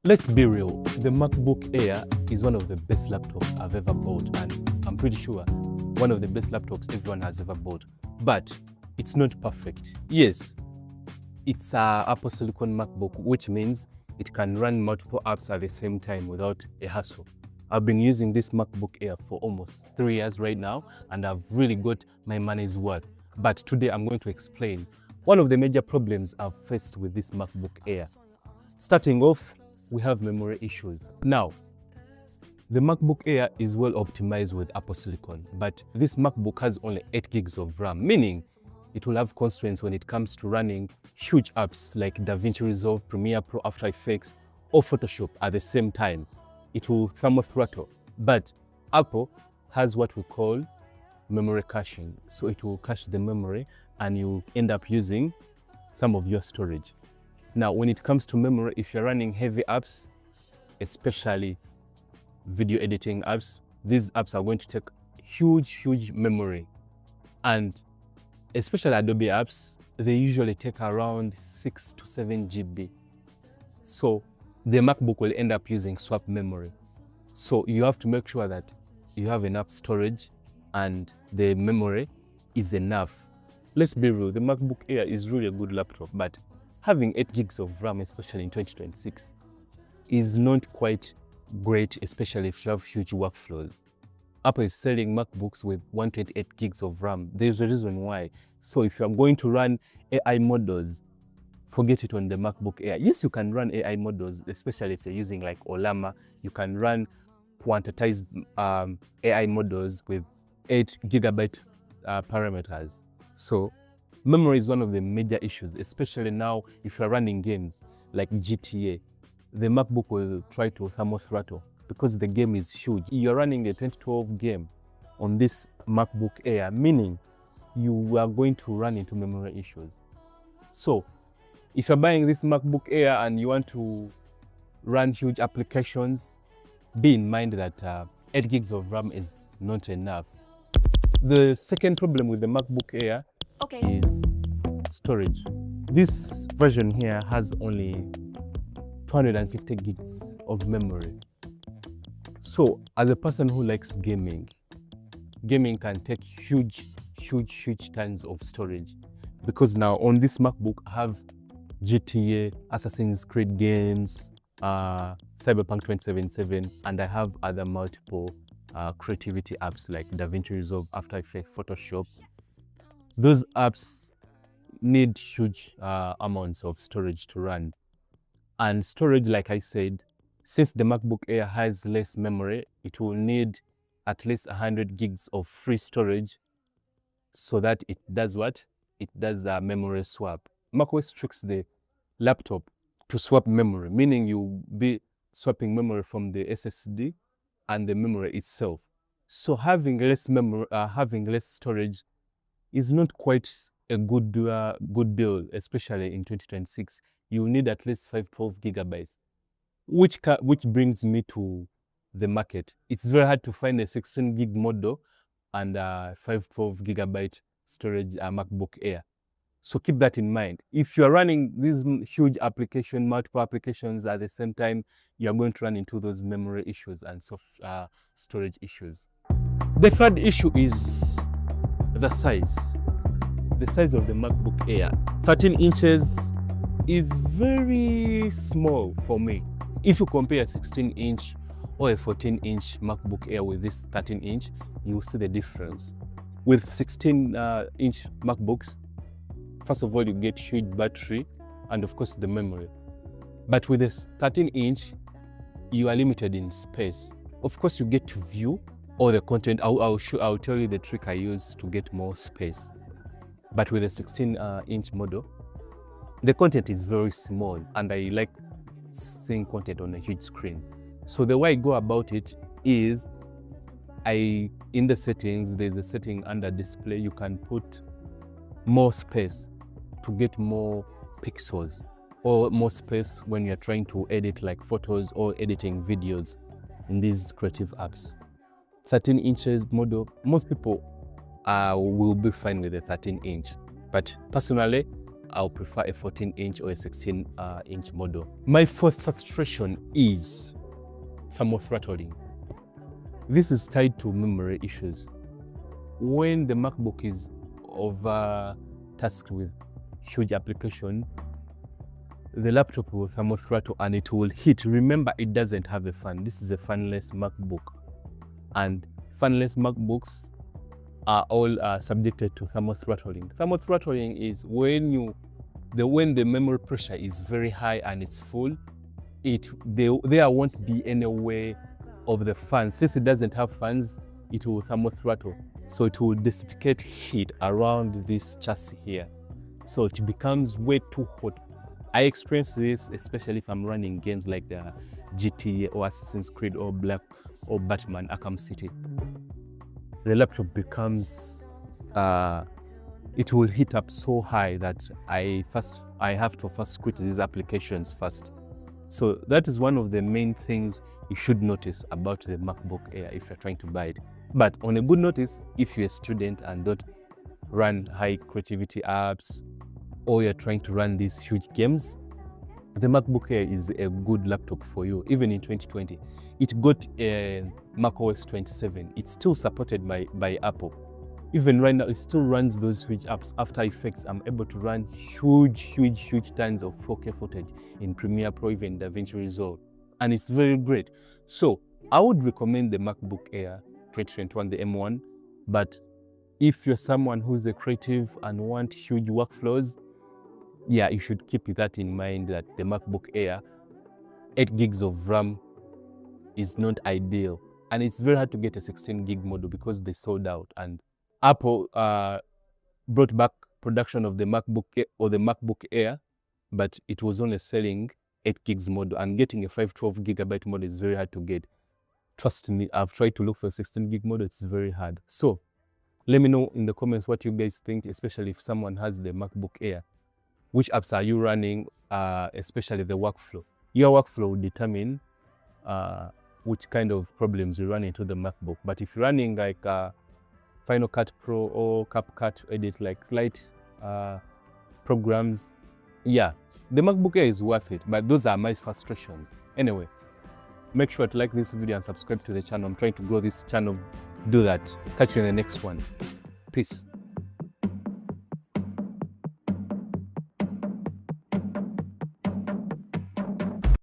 Let's be real, the MacBook Air is one of the best laptops I've ever bought, and I'm pretty sure one of the best laptops everyone has ever bought. But it's not perfect. Yes, it's a Apple Silicon MacBook, which means it can run multiple apps at the same time without a hassle. I've been using this MacBook Air for almost 3 years right now, and I've really got my money's worth. But today I'm going to explain one of the major problems I've faced with this MacBook Air. Starting off, we have memory issues. Now, the MacBook Air is well optimized with Apple Silicon, but this MacBook has only 8 gigs of RAM, meaning it will have constraints when it comes to running huge apps like DaVinci Resolve, Premiere Pro, After Effects, or Photoshop at the same time. It will thermal throttle. But Apple has what we call memory caching. So it will cache the memory and you end up using some of your storage. Now, when it comes to memory, if you're running heavy apps, especially video editing apps, these apps are going to take huge memory. And especially Adobe apps, they usually take around 6 to 7 GB. So the MacBook will end up using swap memory. So you have to make sure that you have enough storage and the memory is enough. Let's be real, the MacBook Air is really a good laptop, but having 8 gigs of RAM, especially in 2026, is not quite great, especially if you have huge workflows. Apple is selling MacBooks with 128 gigs of RAM. There's a reason why. So if you're going to run AI models, forget it on the MacBook Air. Yes, you can run AI models, especially if you're using like Olama. You can run quantized AI models with 8 GB parameters. So memory is one of the major issues, especially now if you're running games like GTA. The MacBook will try to thermal throttle because the game is huge. You're running a 2012 game on this MacBook Air, meaning you are going to run into memory issues. So if you're buying this MacBook Air and you want to run huge applications, be in mind that 8 gigs of RAM is not enough. The second problem with the MacBook Air is storage. This version here has only 250 gigs of memory. So as a person who likes gaming can take huge tons of storage, because now on this MacBook I have GTA, Assassin's Creed games, Cyberpunk 2077, and I have other multiple creativity apps like DaVinci Resolve, After Effects, Photoshop. Those apps need huge amounts of storage to run. And storage, like I said, since the MacBook Air has less memory, it will need at least 100 gigs of free storage so that it does what? It does a memory swap. macOS tricks the laptop to swap memory, meaning you'll be swapping memory from the SSD and the memory itself. So having less memory, having less storage is not quite a good deal, especially in 2026. You need at least 512 gigabytes, which brings me to the market. It's very hard to find a 16 gig model and 512 gigabyte storage MacBook Air. So keep that in mind. If you're running these huge applications, multiple applications at the same time, you're going to run into those memory issues and storage issues. The third issue is the size. The size of the MacBook Air. 13 inches is very small for me. If you compare a 16-inch or a 14-inch MacBook Air with this 13-inch, you will see the difference. With 16-inch MacBooks, first of all, you get huge battery and of course the memory. But with this 13-inch, you are limited in space. Of course, you get to view all the content. I'll tell you the trick I use to get more space. But with a 16-inch model, the content is very small and I like seeing content on a huge screen. So the way I go about it is in the settings, there's a setting under display. You can put more space to get more pixels, or more space when you're trying to edit like photos or editing videos in these creative apps. 13 inches model, most people will be fine with a 13-inch. But personally, I'll prefer a 14-inch or a 16-inch model. My fourth frustration is thermal throttling. This is tied to memory issues. When the MacBook is tasked with huge application, the laptop will thermal throttle and it will heat. Remember, it doesn't have a fan. This is a fanless MacBook, and fanless MacBooks are all subjected to thermal throttling. Thermal throttling is when the memory pressure is very high and it's full, there won't be any way of the fans. Since it doesn't have fans, it will thermal throttle. So it will dissipate heat around this chassis here. So it becomes way too hot. I experience this especially if I'm running games like the GTA or Assassin's Creed or Batman Arkham City. The laptop becomes, it will heat up so high that I have to first quit these applications first. So that is one of the main things you should notice about the MacBook Air if you're trying to buy it. But on a good notice, if you're a student and don't run high creativity apps, or you're trying to run these huge games, the MacBook Air is a good laptop for you. Even in 2020, it got a macOS 27. It's still supported by Apple. Even right now, it still runs those huge apps. After Effects, I'm able to run huge tons of 4K footage in Premiere Pro, even DaVinci Resolve. And it's very great. So I would recommend the MacBook Air 2021, the M1. But if you're someone who's a creative and want huge workflows, yeah, you should keep that in mind, that the MacBook Air, 8 gigs of RAM is not ideal. And it's very hard to get a 16 gig model because they sold out. And Apple brought back production of the MacBook Air or the MacBook Air, but it was only selling 8 gigs model, and getting a 512 gigabyte model is very hard to get. Trust me, I've tried to look for a 16 gig model, it's very hard. So let me know in the comments what you guys think, especially if someone has the MacBook Air. Which apps are you running, especially the workflow? Your workflow will determine which kind of problems you run into the MacBook. But if you're running like Final Cut Pro or CapCut to edit like slight programs, yeah, the MacBook Air is worth it. But those are my frustrations. Anyway, make sure to like this video and subscribe to the channel. I'm trying to grow this channel. Do that. Catch you in the next one. Peace.